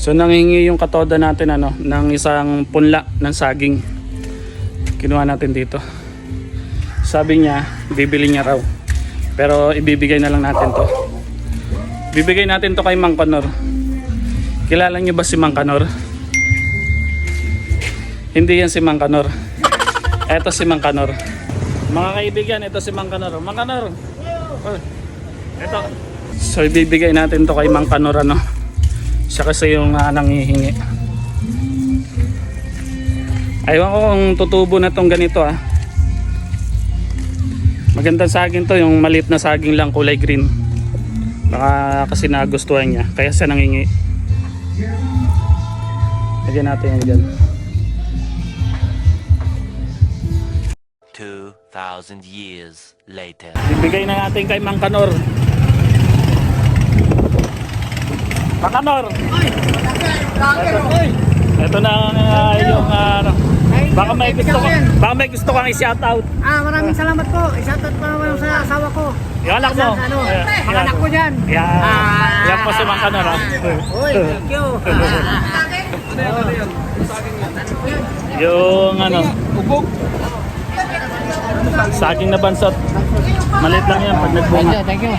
So nanghingi yung katoda natin ng isang punla ng saging. Kinuha natin dito. Sabi niya, bibili niya raw. Pero ibibigay na lang natin to. Bibigay natin to kay Mang Kanor. Kilala niyo ba si Mang Kanor? Hindi yan si Mang Kanor. Eto si Mang Kanor. Mga kaibigan, ito si Mang Kanor. Mang Kanor. Ito. So ibibigay natin to kay Mang Kanor Siya kasi yung nanghihingi. Aywan ko kung tutubo na tong ganito Magandang saging to, yung maliit na saging lang kulay green. Baka kasi nagustuhan niya, kaya siya nanghingi. Lagyan natin yan dyan. 2,000 years later. Ibigay na natin kay Mang Kanor. Mang Kanor! Ito na yung baka may gusto kang i-shoutout. Maraming salamat po. I-shoutout ko naman sa asawa ko. Yung anak mo. Mga anak ko dyan. Yan po si Mang Kanor. Uy, thank you. Yung saging na bansot. Maliit lang yan pag nagbunga. Thank you.